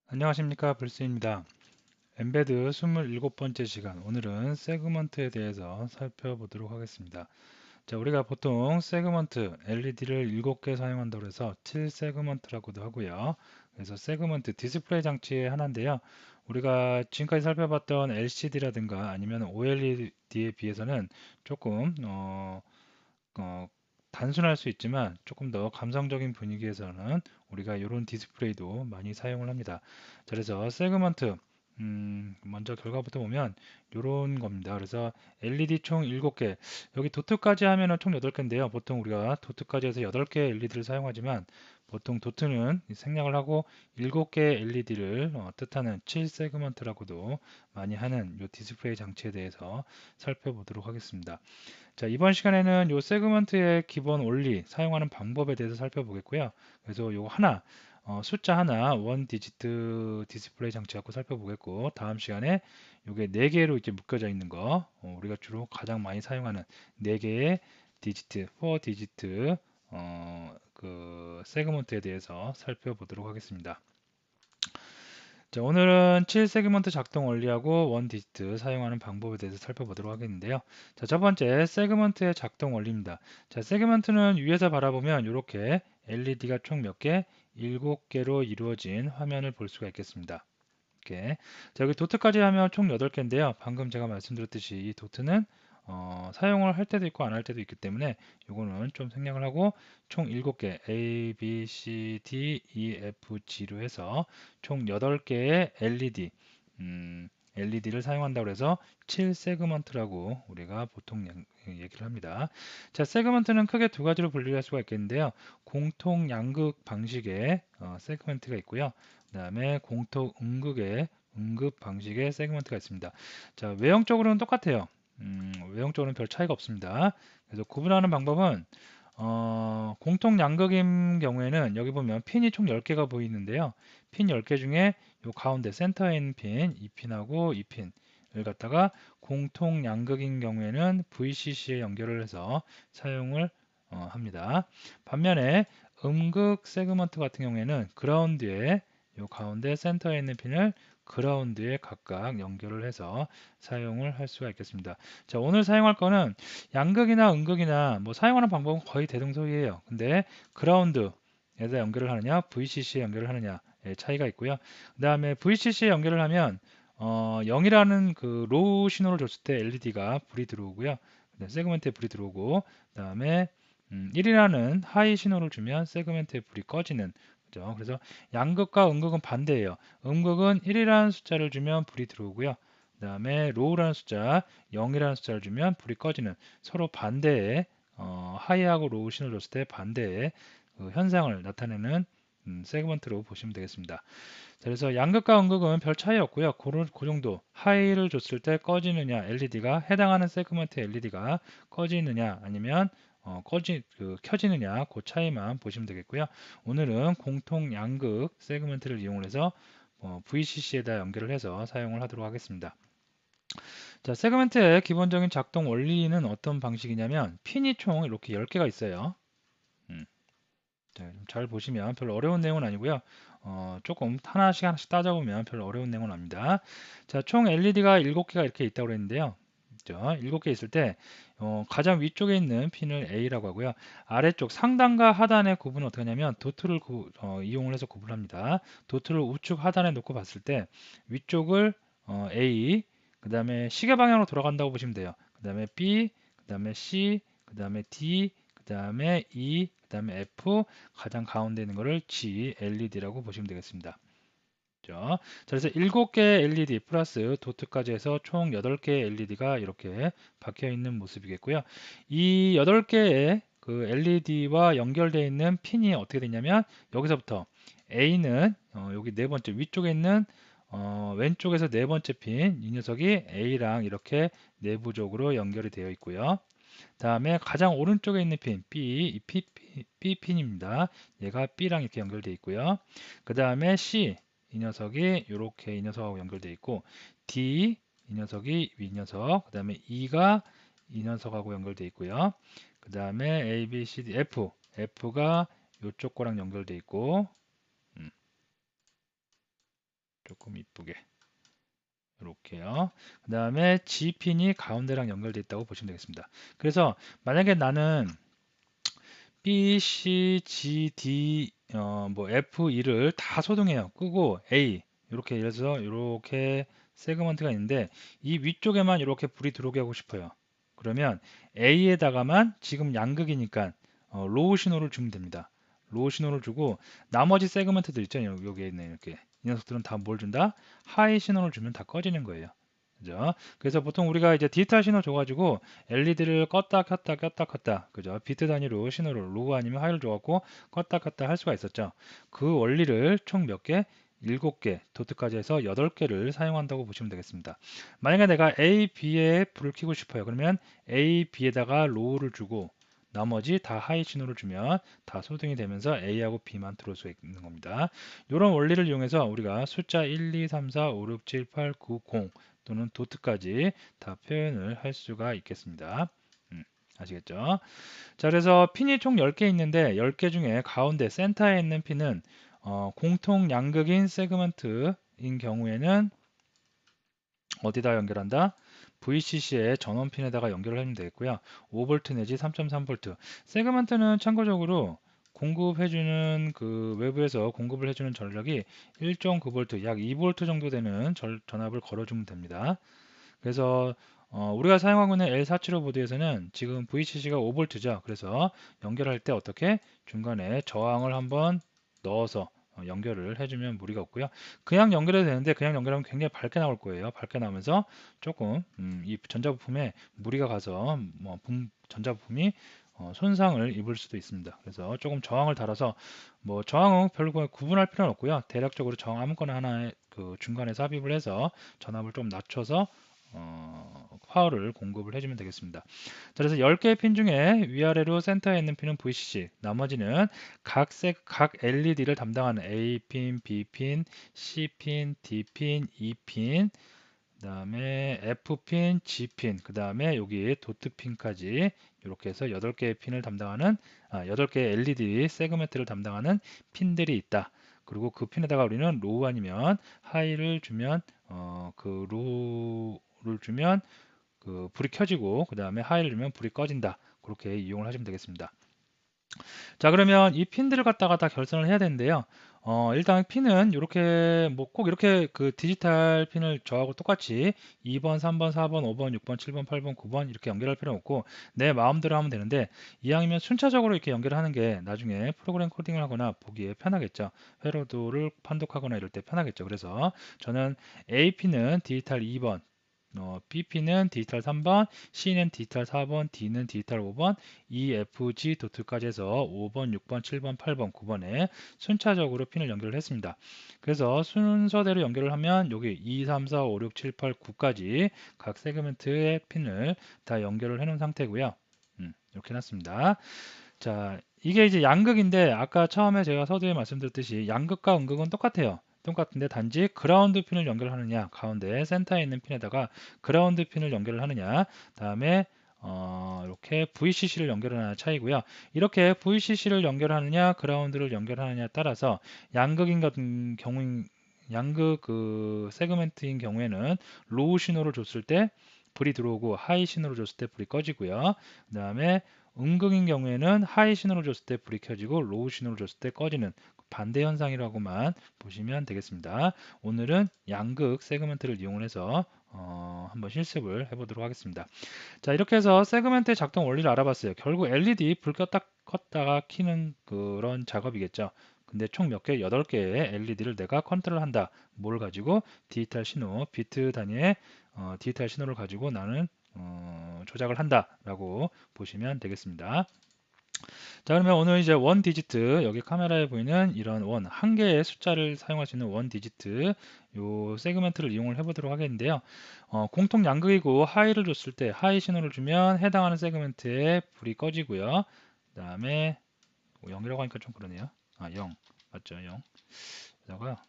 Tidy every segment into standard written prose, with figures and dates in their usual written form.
안녕하십니까, 불스입니다. 엠베드 27번째 시간, 오늘은 세그먼트에 대해서 살펴보도록 하겠습니다. 자, 우리가 보통 세그먼트 LED를 7개 사용한다고 해서 7세그먼트라고도 하고요. 그래서 세그먼트 디스플레이 장치의 하나인데요. 우리가 지금까지 살펴봤던 LCD라든가 아니면 OLED에 비해서는 조금 어, 단순할 수 있지만 조금 더 감성적인 분위기에서는 우리가 이런 디스플레이도 많이 사용을 합니다. 자, 그래서 세그먼트 먼저 결과부터 보면 이런 겁니다. 그래서 LED 총 7개, 여기 도트까지 하면은 총 8개인데요. 보통 우리가 도트까지 해서 8개 LED를 사용하지만 보통 도트는 생략을 하고 7개 LED를 뜻하는 7세그먼트라고도 많이 하는 이 디스플레이 장치에 대해서 살펴보도록 하겠습니다. 자, 이번 시간에는 요 세그먼트의 기본 원리, 사용하는 방법에 대해서 살펴보겠고요. 그래서 요 하나, 숫자 하나, 원 디지트 디스플레이 장치 갖고 살펴보겠고, 다음 시간에 요게 네 개로 이렇게 묶여져 있는 거, 우리가 주로 가장 많이 사용하는 네 개의 디지트, 4 디지트, 그 세그먼트에 대해서 살펴보도록 하겠습니다. 자, 오늘은 7세그먼트 작동 원리하고 원 디지트 사용하는 방법에 대해서 살펴보도록 하겠는데요. 자, 첫 번째 세그먼트의 작동 원리입니다. 자, 세그먼트는 위에서 바라보면 이렇게 LED가 총 몇 개? 7개로 이루어진 화면을 볼 수가 있겠습니다. 이렇게. 자, 여기 도트까지 하면 총 8개인데요. 방금 제가 말씀드렸듯이 이 도트는 사용을 할 때도 있고 안 할 때도 있기 때문에 이거는 좀 생략을 하고 총 7개 A, B, C, D, E, F, G로 해서 총 8개의 LED LED를 사용한다고 해서 7세그먼트라고 우리가 보통 얘기를 합니다. 자, 세그먼트는 크게 두 가지로 분류할 수가 있겠는데요. 공통 양극 방식의 세그먼트가 있고요. 그 다음에 공통 음극의 음극 방식의 세그먼트가 있습니다. 자, 외형적으로는 똑같아요. 외형적으로는 별 차이가 없습니다. 그래서 구분하는 방법은 공통 양극인 경우에는 여기 보면 핀이 총 10개가 보이는데요. 핀 10개 중에 요 가운데 센터에 있는 핀, 이 핀하고 이 핀을 갖다가 공통 양극인 경우에는 VCC에 연결을 해서 사용을 합니다. 반면에 음극 세그먼트 같은 경우에는 그라운드에 요 가운데 센터에 있는 핀을 그라운드에 각각 연결을 해서 사용을 할 수가 있겠습니다. 자, 오늘 사용할 거는 양극이나 음극이나 뭐 사용하는 방법은 거의 대동소이해요. 근데 그라운드에다 연결을 하느냐, VCC에 연결을 하느냐의 차이가 있고요. 그 다음에 VCC에 연결을 하면 0이라는 그 로우 신호를 줬을 때 LED가 불이 들어오고요. 세그멘트에 불이 들어오고, 그 다음에 1이라는 하이 신호를 주면 세그멘트에 불이 꺼지는 거죠. 그래서 양극과 음극은 반대예요. 음극은 1이라는 숫자를 주면 불이 들어오고요. 그 다음에 로우라는 숫자, 0이라는 숫자를 주면 불이 꺼지는 서로 반대의 하이하고 로우 신호를 줬을 때 반대의 그 현상을 나타내는 세그먼트로 보시면 되겠습니다. 자, 그래서 양극과 음극은 별 차이 없고요. 그 정도 하이를 줬을 때 꺼지느냐 LED가 해당하는 세그먼트 LED가 꺼지느냐 아니면 켜지느냐 그 차이만 보시면 되겠고요. 오늘은 공통 양극 세그먼트를 이용해서 VCC에다 연결을 해서 사용을 하도록 하겠습니다. 자, 세그멘트의 기본적인 작동 원리는 어떤 방식이냐면 핀이 총 이렇게 10개가 있어요. 음, 자, 잘 보시면 별로 어려운 내용은 아니고요. 조금 하나씩 하나씩 따져보면 별로 어려운 내용은 아닙니다. 자, 총 LED가 7개가 이렇게 있다고 그랬는데요. 그죠? 7개 있을 때 가장 위쪽에 있는 핀을 A라고 하고요. 아래쪽 상단과 하단의 구분은 어떻게 하냐면 도트를 이용을 해서 구분합니다. 도트를 우측 하단에 놓고 봤을 때 위쪽을 A, 그 다음에 시계 방향으로 돌아간다고 보시면 돼요. 그 다음에 B, 그 다음에 C, 그 다음에 D, 그 다음에 E, 그 다음에 F, 가장 가운데 있는 거를 G, LED라고 보시면 되겠습니다. 자, 그래서 7개 LED 플러스 도트까지 해서 총 8개 LED가 이렇게 박혀 있는 모습이겠고요. 이 8개의 그 LED와 연결되어 있는 핀이 어떻게 되냐면 여기서부터 A는 여기 네 번째 위쪽에 있는 왼쪽에서 네 번째 핀, 이 녀석이 A랑 이렇게 내부적으로 연결이 되어 있고요. 다음에 가장 오른쪽에 있는 핀 B, 이 B 핀입니다. 얘가 B랑 이렇게 연결되어 있고요. 그 다음에 C, 이 녀석이 이렇게 이 녀석하고 연결되어 있고 D, 이 녀석이 이 녀석, 그 다음에 E가 이 녀석하고 연결되어 있고요. 그 다음에 A, B, C, D, F, F가 이쪽 거랑 연결되어 있고 조금 이쁘게 이렇게요. 그 다음에 G핀이 가운데랑 연결되어 있다고 보시면 되겠습니다. 그래서 만약에 나는 B, C, G, D, 뭐 F2를 다 소등해요. 끄고 A 이렇게 예를 들어서 이렇게 세그먼트가 있는데 이 위쪽에만 이렇게 불이 들어오게 하고 싶어요. 그러면 A에다가만 지금 양극이니까 로우 신호를 주면 됩니다. 로우 신호를 주고 나머지 세그먼트들 있잖아요. 여기에 있는 이렇게 이 녀석들은 다 뭘 준다? 하이 신호를 주면 다 꺼지는 거예요. 그죠? 그래서 보통 우리가 이제 디지털 신호 줘가지고 LED를 껐다 켰다 켰다 켰다 그죠? 비트 단위로 신호를 로우 아니면 하이를 줘갖고 껐다 켰다 할 수가 있었죠. 그 원리를 총 몇 개? 7개 도트까지 해서 8개를 사용한다고 보시면 되겠습니다. 만약에 내가 A, B에 불을 켜고 싶어요. 그러면 A, B에다가 로우를 주고 나머지 다 하이 신호를 주면 다 소등이 되면서 A하고 B만 들어올 수 있는 겁니다. 이런 원리를 이용해서 우리가 숫자 1, 2, 3, 4, 5, 6, 7, 8, 9, 0 또는 도트까지 다 표현을 할 수가 있겠습니다. 아시겠죠? 자, 그래서 핀이 총 10개 있는데 10개 중에 가운데 센터에 있는 핀은 공통 양극인 세그먼트인 경우에는 어디다 연결한다? VCC의 전원 핀에다가 연결을 하면 되겠고요. 5V 내지 3.3V. 세그먼트는 참고적으로 공급해주는 그 외부에서 공급을 해주는 전력이 1.9V, 약 2V 정도 되는 전압을 걸어주면 됩니다. 그래서 우리가 사용하고 있는 L475 보드에서는 지금 VCC가 5V죠. 그래서 연결할 때 어떻게 중간에 저항을 한번 넣어서 연결을 해주면 무리가 없고요. 그냥 연결해도 되는데 그냥 연결하면 굉장히 밝게 나올 거예요. 밝게 나오면서 조금 이 전자부품에 무리가 가서 뭐 전자부품이 손상을 입을 수도 있습니다. 그래서 조금 저항을 달아서 뭐 저항은 별로 구분할 필요는 없고요. 대략적으로 저항 아무거나 하나에 그 중간에 삽입을 해서 전압을 좀 낮춰서 파워를 공급을 해주면 되겠습니다. 자, 그래서 10개의 핀 중에 위아래로 센터에 있는 핀은 VCC, 나머지는 각 LED를 담당하는 A핀, B핀, C핀, D핀, E핀, 그 다음에 F핀, G핀, 그 다음에 여기 도트핀까지 이렇게 해서 8개의 핀을 담당하는 8개의 LED 세그멘트를 담당하는 핀들이 있다. 그리고 그 핀에다가 우리는 로우 아니면 하이를 주면 그 로우를 주면 그 불이 켜지고 그 다음에 하이를 주면 불이 꺼진다. 그렇게 이용을 하시면 되겠습니다. 자, 그러면 이 핀들을 갖다가 다 결선을 해야 되는데요. 일단 핀은 이렇게 뭐 꼭 이렇게 그 디지털 핀을 저하고 똑같이 2번, 3번, 4번, 5번, 6번, 7번, 8번, 9번 이렇게 연결할 필요는 없고 내 마음대로 하면 되는데 이왕이면 순차적으로 이렇게 연결을 하는 게 나중에 프로그램 코딩을 하거나 보기에 편하겠죠. 회로도를 판독하거나 이럴 때 편하겠죠. 그래서 저는 A 핀은 디지털 2번, BP는 디지털 3번, C는 디지털 4번, D는 디지털 5번, E, F, G 도트까지 해서 5번, 6번, 7번, 8번, 9번에 순차적으로 핀을 연결을 했습니다. 그래서 순서대로 연결을 하면 여기 2, 3, 4, 5, 6, 7, 8, 9까지 각 세그멘트의 핀을 다 연결을 해놓은 상태고요. 이렇게 해놨습니다. 자, 이게 이제 양극인데 아까 처음에 제가 서두에 말씀드렸듯이 양극과 음극은 똑같아요. 똑같은데 단지 그라운드 핀을 연결하느냐, 가운데 센터에 있는 핀에다가 그라운드 핀을 연결을 하느냐, 다음에 이렇게 VCC를 연결하느냐 차이고요. 이렇게 VCC를 연결하느냐, 그라운드를 연결하느냐에 따라서 양극인 같은 경우, 양극 그 세그멘트인 경우에는 로우 신호를 줬을 때 불이 들어오고 하이 신호를 줬을 때 불이 꺼지고요. 그 다음에 음극인 경우에는 하이 신호를 줬을 때 불이 켜지고 로우 신호를 줬을 때 꺼지는 반대 현상이라고만 보시면 되겠습니다. 오늘은 양극 세그먼트를 이용해서 한번 실습을 해보도록 하겠습니다. 자, 이렇게 해서 세그멘트의 작동 원리를 알아봤어요. 결국 LED 불 껐다 껐다가 켜는 그런 작업이겠죠. 근데 총 몇 개? 8개의 LED를 내가 컨트롤한다. 뭘 가지고? 디지털 신호, 비트 단위의 디지털 신호를 가지고 나는 조작을 한다라고 보시면 되겠습니다. 자, 그러면 오늘 이제 원 디지트, 여기 카메라에 보이는 이런 한 개의 숫자를 사용할 수 있는 원 디지트 요 세그멘트를 이용을 해보도록 하겠는데요. 공통 양극이고 하이를 줬을 때 하이 신호를 주면 해당하는 세그멘트에 불이 꺼지고요. 그 다음에 0이라고 하니까 좀 그러네요. 0 맞죠? 0 여기다가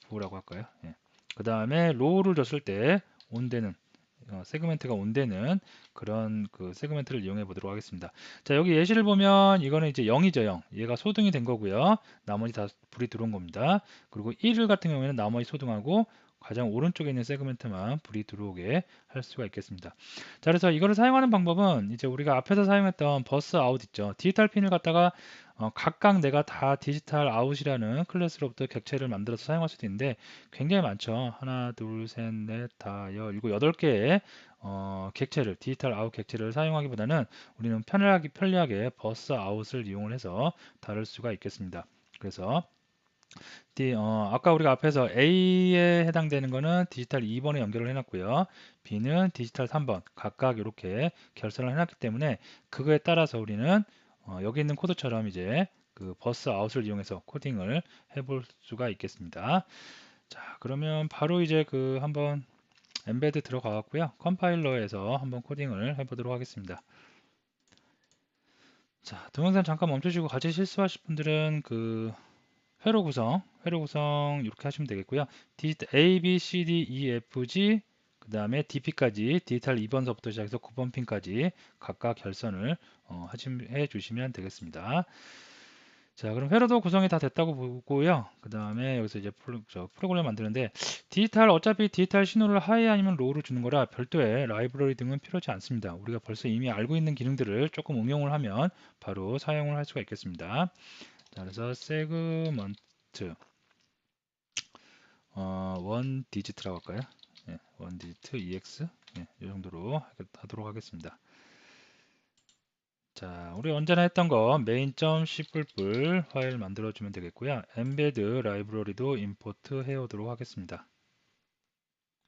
오프라고 할까요? 예. 그 다음에 로우를 줬을 때 온되는 세그멘트가 온되는 그런 그 세그멘트를 이용해 보도록 하겠습니다. 자, 여기 예시를 보면 이거는 이제 0이죠, 0. 얘가 소등이 된 거고요. 나머지 다 불이 들어온 겁니다. 그리고 1 같은 경우에는 나머지 소등하고 가장 오른쪽에 있는 세그멘트만 불이 들어오게 할 수가 있겠습니다. 자, 그래서 이거를 사용하는 방법은 이제 우리가 앞에서 사용했던 버스 아웃 있죠. 디지털 핀을 갖다가 각각 내가 다 디지털 아웃이라는 클래스로부터 객체를 만들어서 사용할 수도 있는데 굉장히 많죠. 하나, 둘, 셋, 넷, 다, 일곱, 여덟 개의 객체를, 디지털 아웃 객체를 사용하기보다는 우리는 편리하게 버스 아웃을 이용을 해서 다룰 수가 있겠습니다. 그래서 아까 우리가 앞에서 A에 해당되는 거는 디지털 2번에 연결을 해놨고요. B는 디지털 3번 각각 이렇게 결선을 해놨기 때문에 그거에 따라서 우리는 여기 있는 코드처럼 이제 그 버스 아웃을 이용해서 코딩을 해볼 수가 있겠습니다. 자, 그러면 바로 이제 그 한번 엠베드 들어가 갖고요. 컴파일러에서 한번 코딩을 해보도록 하겠습니다. 자, 동영상 잠깐 멈추시고 같이 실수하실 분들은 그 회로 구성 이렇게 하시면 되겠고요. 디지털 A, B, C, D, E, F, G 그 다음에 DP까지 디지털 2번서부터 시작해서 9번 핀까지 각각 결선을 해 주시면 되겠습니다. 자, 그럼 회로도 구성이 다 됐다고 보고요. 그 다음에 여기서 이제 프로그램 만드는데 어차피 디지털 신호를 하이 아니면 로우로 주는 거라 별도의 라이브러리 등은 필요하지 않습니다. 우리가 벌써 이미 알고 있는 기능들을 조금 응용을 하면 바로 사용을 할 수가 있겠습니다. 자, 그래서 세그먼트 1 디지트라고 할까요? 예, 1 디지트 EX 이 정도로 하도록 하겠습니다. 자, 우리 언제나 했던 거 main.c 파일 만들어주면 되겠고요. embed 라이브러리도 임포트 해오도록 하겠습니다.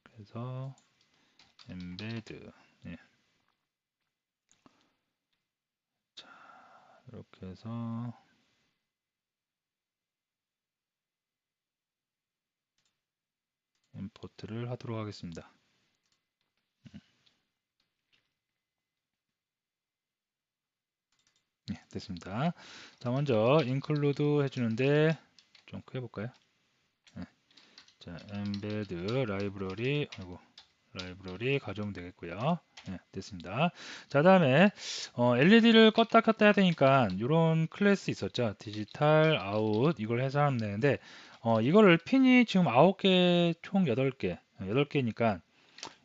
그래서 embed 자, 이렇게 해서 임포트를 하도록 하겠습니다. 네, 됐습니다. 자, 먼저 include 해주는데 좀 크게 볼까요? 네. 자, embed 라이브러리 가져오면 되겠고요. 네, 됐습니다. 자, 다음에 LED를 껐다 켰다 해야 되니까 이런 클래스 있었죠. 디지털 아웃 이걸 해서 하면 되는데 이거를 핀이 지금 9개 총 8개 8개니까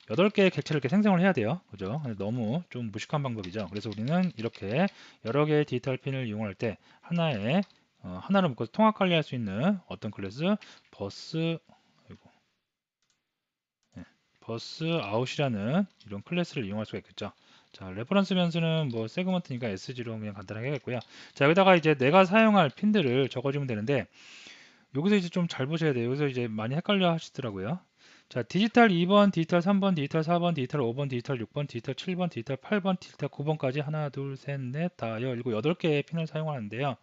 8개의 객체를 이렇게 생성을 해야 돼요. 그죠? 너무 좀 무식한 방법이죠. 그래서 우리는 이렇게 여러 개의 디지털 핀을 이용할 때 하나를 묶어서 통합 관리할 수 있는 어떤 클래스 버스 버스 아웃이라는 이런 클래스를 이용할 수가 있겠죠. 자, 레퍼런스 변수는 뭐 세그먼트니까 S0 그냥 간단하게 하겠고요. 자, 여기다가 이제 내가 사용할 핀들을 적어주면 되는데 여기서 이제 좀 잘 보셔야 돼요. 여기서 이제 많이 헷갈려 하시더라고요. 자, 디지털 2번, 디지털 3번, 디지털 4번, 디지털 5번, 디지털 6번, 디지털 7번, 디지털 8번, 디지털 9번까지 하나, 둘, 셋, 넷, 다, 일곱, 8개의 핀을 사용하는데요.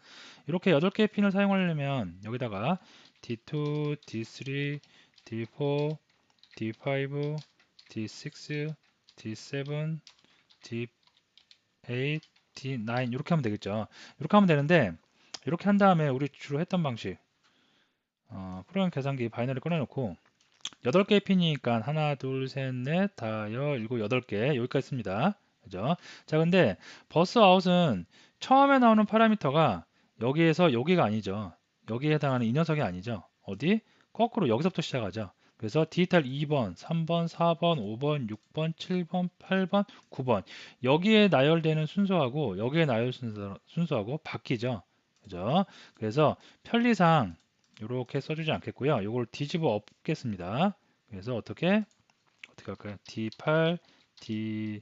이렇게 8개의 핀을 사용하려면 여기다가 D2, D3, D4, D5, D6, D7, D8, D9 이렇게 하면 되겠죠. 이렇게 하면 되는데 이렇게 한 다음에 우리 주로 했던 방식 프로그램 계산기 바이너리 꺼내놓고 8개의 핀이니까 하나, 둘, 셋, 넷, 다, 일곱, 8개 여기까지 씁니다. 그죠? 자, 근데 버스 아웃은 처음에 나오는 파라미터가 여기에서 여기가 아니죠. 여기에 해당하는 이 녀석이 아니죠. 어디? 거꾸로 여기서부터 시작하죠. 그래서 디지털 2번, 3번, 4번, 5번, 6번, 7번, 8번, 9번 여기에 나열되는 순서하고 여기에 나열 순서하고 바뀌죠. 그죠? 그래서 편리상 이렇게 써주지 않겠고요. 이걸 뒤집어 엎겠습니다. 그래서 어떻게 할까요? D8, D9,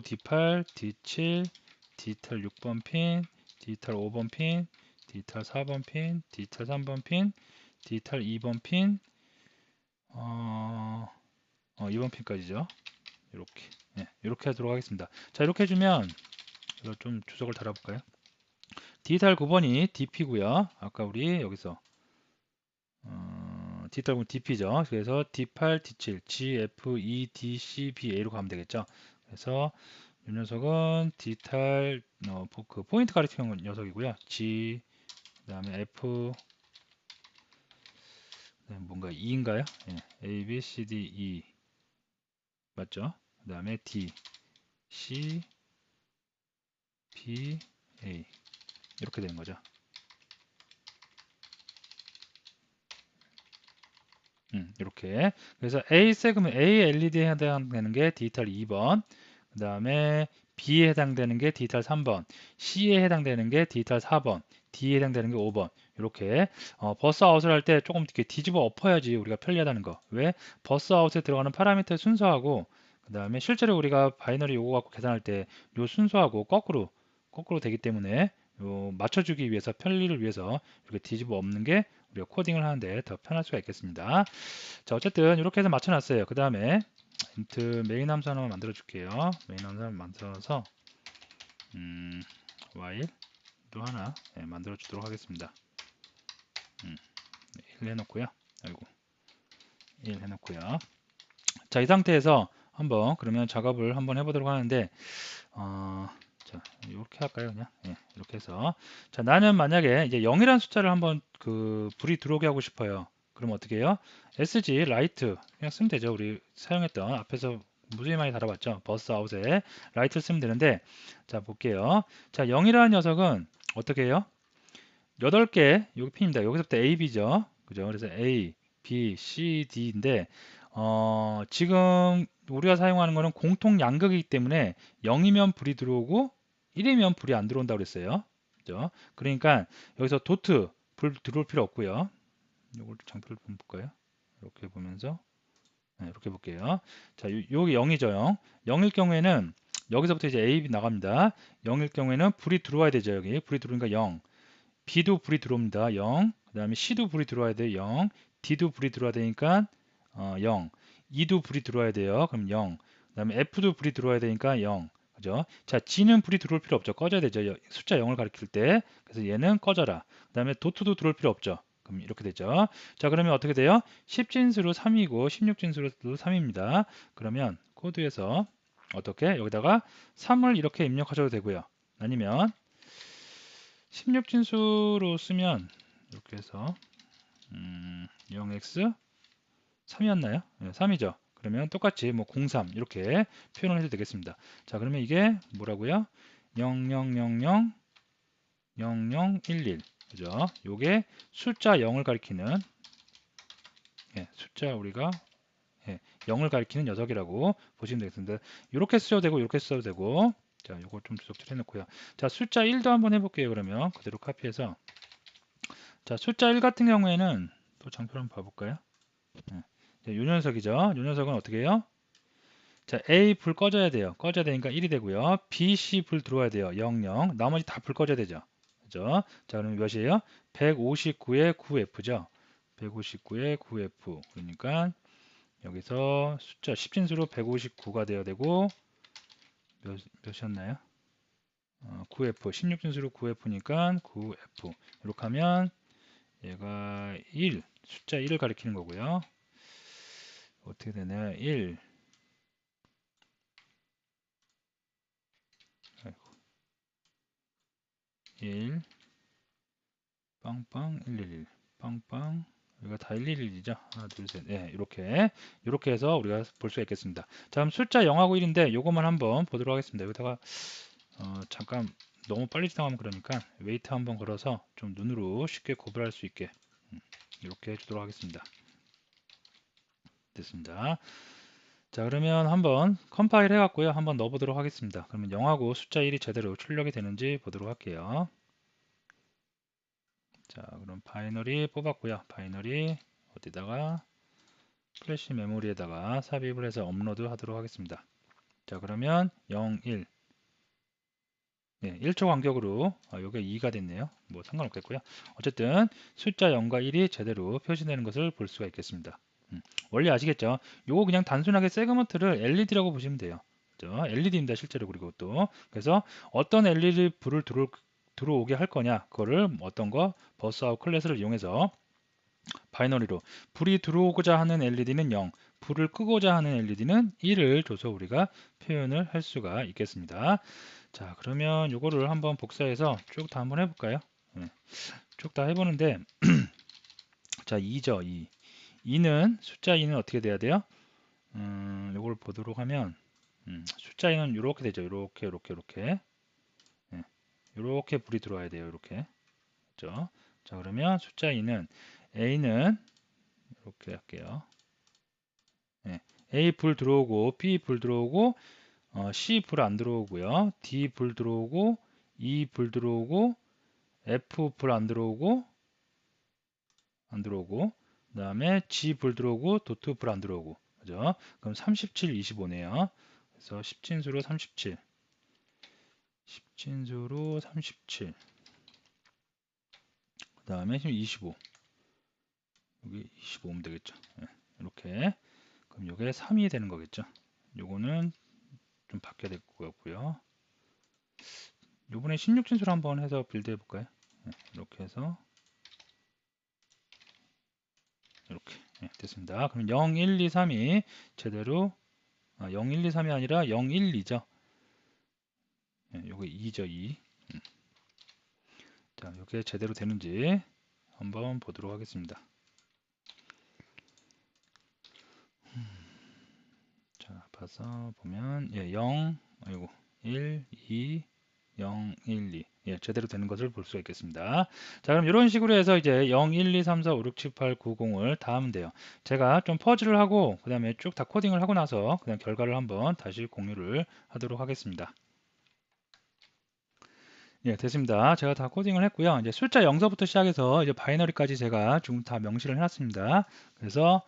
D8, D7, 디지털 6번 핀, 디지털 5번 핀, 디지털 4번 핀, 디지털 3번 핀, 디지털 2번 핀, 2번 핀까지죠. 이렇게 이렇게 하도록 하겠습니다. 자, 이렇게 해주면 이걸 좀 주석을 달아볼까요? 디지털 9번이 DP고요. 아까 우리 여기서 디지털 DP죠. 그래서 D8, D7, GF, E, D, C, B, A로 가면 되겠죠. 그래서 이 녀석은 디지털 그 포인트 가리키는 녀석이고요. G 그다음에 F 뭔가 E인가요? 예, A, B, C, D, E 맞죠? 그 다음에 D, C, B, A 이렇게 되는 거죠. 이렇게. 그래서 A 세그먼트, A LED에 해당되는 게 디지털 2번, 그 다음에 B에 해당되는 게 디지털 3번, C에 해당되는 게 디지털 4번, D에 해당되는 게 5번. 이렇게 버스 아웃을 할 때 조금 이렇게 뒤집어 엎어야지 우리가 편리하다는 거. 왜? 버스 아웃에 들어가는 파라미터의 순서하고 그 다음에 실제로 우리가 바이너리 요거 갖고 계산할 때 요 순서하고 거꾸로 되기 때문에 요 맞춰주기 위해서 편리를 위해서 이렇게 뒤집어 엎는 게 우리가 코딩을 하는데 더 편할 수가 있겠습니다. 자, 어쨌든 이렇게 해서 맞춰놨어요. 그 다음에 int 메인 함수 하나만 만들어 줄게요. 메인 함수 하나 만들어서 while도 하나 만들어 주도록 하겠습니다. 1 해놓고요. 아이고 1 해놓고요. 자, 이 상태에서 한번 그러면 작업을 한번 해보도록 하는데 자, 이렇게 할까요? 그냥 이렇게 해서 자, 나는 만약에 이제 0이라는 숫자를 한번 불이 들어오게 하고 싶어요. 그럼 어떻게 해요? SG 라이트 그냥 쓰면 되죠. 우리 사용했던 앞에서 무수히 많이 다뤄봤죠. 버스 아웃에 라이트를 쓰면 되는데 자, 볼게요. 자, 0이라는 녀석은 어떻게 해요? 8개 여기 핀입니다. 여기서부터 A, B죠. 그죠? 그래서 A, B, C, D인데 지금 우리가 사용하는 거는 공통 양극이기 때문에 0이면 불이 들어오고 1이면 불이 안 들어온다고 그랬어요. 그죠? 그러니까 여기서 도트 불 들어올 필요 없고요. 이걸 장표를 좀 볼까요? 이렇게 보면서 이렇게 볼게요. 자, 여기 0이죠, 0. 0일 경우에는 여기서부터 이제 A, B 나갑니다. 0일 경우에는 불이 들어와야 되죠, 여기. 불이 들어오니까 0. B도 불이 들어옵니다. 0. 그 다음에 C도 불이 들어와야 돼요. 0. D도 불이 들어와야 되니까 0. E도 불이 들어와야 돼요. 그럼 0. 그 다음에 F도 불이 들어와야 되니까 0. 그죠? 자, G는 불이 들어올 필요 없죠. 꺼져야 되죠. 숫자 0을 가리킬 때. 그래서 얘는 꺼져라. 그 다음에 도트도 들어올 필요 없죠. 그럼 이렇게 되죠. 자, 그러면 어떻게 돼요? 10진수로 3이고 16진수로 3입니다. 그러면 코드에서 어떻게? 여기다가 3을 이렇게 입력하셔도 되고요. 아니면 16진수로 쓰면 이렇게 해서 0x 3이었나요? 네, 3이죠. 그러면 똑같이 뭐 03 이렇게 표현을 해도 되겠습니다. 자, 그러면 이게 뭐라고요? 0000 0011 그죠? 요게 숫자 0을 가리키는 숫자 우리가 0을 가리키는 녀석이라고 보시면 되겠습니다. 이렇게 쓰셔도 되고 이렇게 써도 되고 자, 요거 좀 주석질 해놓고요. 자, 숫자 1도 한번 해볼게요. 그러면 그대로 카피해서 자, 숫자 1 같은 경우에는 또 장표를 한번 봐볼까요? 요 녀석이죠. 요 녀석은 어떻게 해요? 자, A 불 꺼져야 돼요. 꺼져야 되니까 1이 되고요. B, C 불 들어와야 돼요. 0, 0. 나머지 다 불 꺼져야 되죠. 그죠? 자, 그러면 몇이에요? 159의 9F죠. 159의 9F. 그러니까 여기서 숫자 10진수로 159가 되어야 되고 몇이었나요? 9F. 16진수로 9F니까 9F. 이렇게 하면 얘가 1, 숫자 1을 가리키는 거고요. 어떻게 되나요? 1, 1, 빵빵 111, 빵빵 여기가 다 111이죠. 하나, 둘, 셋. 이렇게 해서 우리가 볼 수가 있겠습니다. 자, 그럼 숫자 0하고 1인데 요것만 한번 보도록 하겠습니다. 여기다가 잠깐 너무 빨리 지나가면 그러니까 웨이트 한번 걸어서 좀 눈으로 쉽게 구별할 수 있게 이렇게 해주도록 하겠습니다. 됐습니다. 자, 그러면 한번 컴파일 해갖고요. 한번 넣어보도록 하겠습니다. 그러면 0하고 숫자 1이 제대로 출력이 되는지 보도록 할게요. 자, 그럼 바이너리 뽑았고요. 바이너리 어디다가 플래시 메모리에다가 삽입을 해서 업로드 하도록 하겠습니다. 자, 그러면 0, 1 1초 간격으로 요게 2가 됐네요. 뭐 상관없겠고요. 어쨌든 숫자 0과 1이 제대로 표시되는 것을 볼 수가 있겠습니다. 원리 아시겠죠? 요거 그냥 단순하게 세그먼트를 LED라고 보시면 돼요. 그죠? LED입니다. 실제로. 그리고 또 그래서 어떤 LED 불을 들어오게 할 거냐 그거를 어떤 거 버스아웃 클래스를 이용해서 바이너리로 불이 들어오고자 하는 LED는 0, 불을 끄고자 하는 LED는 1을 줘서 우리가 표현을 할 수가 있겠습니다. 자, 그러면 요거를 한번 복사해서 쭉 다 한번 해볼까요? 쭉 다 해보는데 자, 2죠. 2. 2는 숫자 2는 어떻게 돼야 돼요? 요걸 보도록 하면 숫자 2는 이렇게 되죠. 이렇게 예, 이렇게 불이 들어와야 돼요. 이렇게 그죠? 자, 그러면 숫자 2는 A는 이렇게 할게요. 예, A 불 들어오고 B 불 들어오고 C 불 안 들어오고요. D 불 들어오고 E 불 들어오고 F 불 안 들어오고 그 다음에 G 불 들어오고 도트 불 안 들어오고 그죠? 그럼 37, 25네요. 그래서 10진수로 37 10진수로 37 그 다음에 25 여기 25면 되겠죠. 네, 이렇게 그럼 이게 3이 되는 거겠죠. 요거는 좀 바뀌어야 될 것 같고요. 요번에 16진수로 한번 해서 빌드 해볼까요? 네, 이렇게 해서 이렇게 네, 됐습니다. 그럼 0, 1, 2, 3이 제대로 0, 1, 2, 3이 아니라 0, 1, 2죠. 네, 요게 2죠, 2. 자, 이게 제대로 되는지 한번 보도록 하겠습니다. 자, 봐서 보면 0, 아이고 1, 2, 0, 1, 2 제대로 되는 것을 볼 수가 있겠습니다. 자, 그럼 이런 식으로 해서 이제 0, 1, 2, 3, 4, 5, 6, 7, 8, 9, 0을 다 하면 돼요. 제가 좀 퍼즐을 하고 그 다음에 쭉 다 코딩을 하고 나서 그냥 결과를 한번 다시 공유를 하도록 하겠습니다. 됐습니다. 제가 다 코딩을 했고요. 이제 숫자 0서부터 시작해서 이제 바이너리까지 제가 지금 다 명시를 해놨습니다. 그래서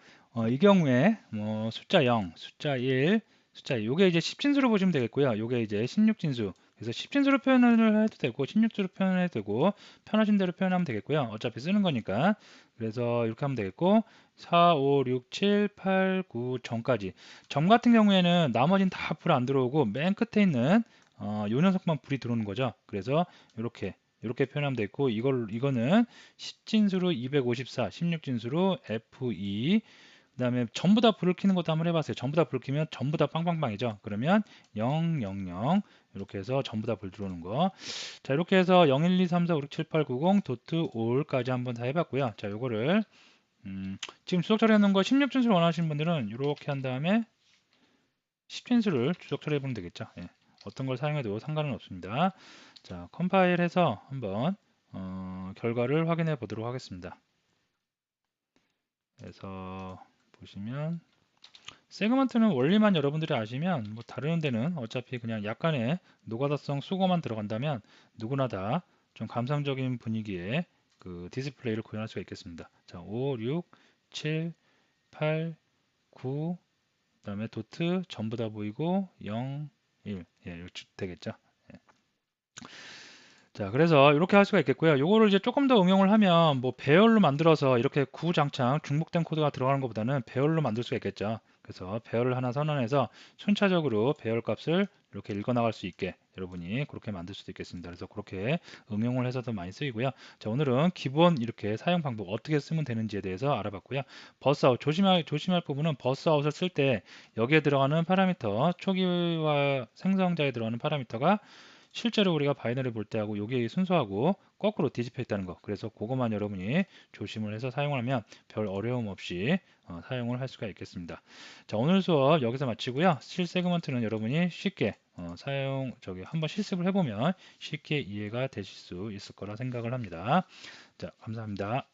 이 경우에 뭐 숫자 0, 숫자 1, 숫자 2, 요게 이제 10진수로 보시면 되겠고요. 요게 이제 16진수. 그래서 10진수로 표현을 해도 되고 16진수로 표현해도 되고 편하신 대로 표현하면 되겠고요. 어차피 쓰는 거니까. 그래서 이렇게 하면 되겠고 4, 5, 6, 7, 8, 9, 점까지. 점 같은 경우에는 나머지는 다 불 안 들어오고 맨 끝에 있는 요 녀석만 불이 들어오는 거죠. 그래서 이렇게 표현하면 되고 이거는 10진수로 254, 16진수로 F2 그다음에 전부 다 불을 켜는 것도 한번 해봤어요. 전부 다 불을 켜면 전부 다 빵빵빵이죠. 그러면 0, 0, 0 이렇게 해서 전부 다 불 들어오는 거. 자, 이렇게 해서 0, 1, 2, 3, 4, 5, 6, 7, 8, 9, 0 도트 올까지 한번 다 해봤고요. 자, 요거를 지금 주석 처리해 놓은 거 16진수를 원하시는 분들은 이렇게 한 다음에 10진수를 주석 처리해 보면 되겠죠. 어떤 걸 사용해도 상관은 없습니다. 자, 컴파일해서 한번 결과를 확인해 보도록 하겠습니다. 그래서 보시면 세그먼트는 원리만 여러분들이 아시면 뭐 다른 데는 어차피 그냥 약간의 노가다성 수고만 들어간다면 누구나 다 좀 감상적인 분위기의 그 디스플레이를 구현할 수가 있겠습니다. 자, 5, 6, 7, 8, 9 그다음에 도트 전부 다 보이고 0, 1 이렇게 되겠죠. 자, 그래서 이렇게 할 수가 있겠고요. 요거를 이제 조금 더 응용을 하면 뭐 배열로 만들어서 이렇게 구장창 중복된 코드가 들어가는 것보다는 배열로 만들 수가 있겠죠. 그래서 배열을 하나 선언해서 순차적으로 배열 값을 이렇게 읽어 나갈 수 있게 여러분이 그렇게 만들 수도 있겠습니다. 그래서 그렇게 응용을 해서도 많이 쓰이고요. 자, 오늘은 기본 이렇게 사용 방법 어떻게 쓰면 되는지에 대해서 알아봤고요. 버스아웃 조심할 부분은 버스아웃을 쓸 때 여기에 들어가는 파라미터 초기화 생성자에 들어가는 파라미터가 실제로 우리가 바이너리 볼 때하고 요게 순서하고 거꾸로 뒤집혀 있다는 거. 그래서 그것만 여러분이 조심을 해서 사용을 하면 별 어려움 없이 사용을 할 수가 있겠습니다. 자, 오늘 수업 여기서 마치고요. 실세그먼트는 여러분이 쉽게 한번 실습을 해보면 쉽게 이해가 되실 수 있을 거라 생각을 합니다. 자, 감사합니다.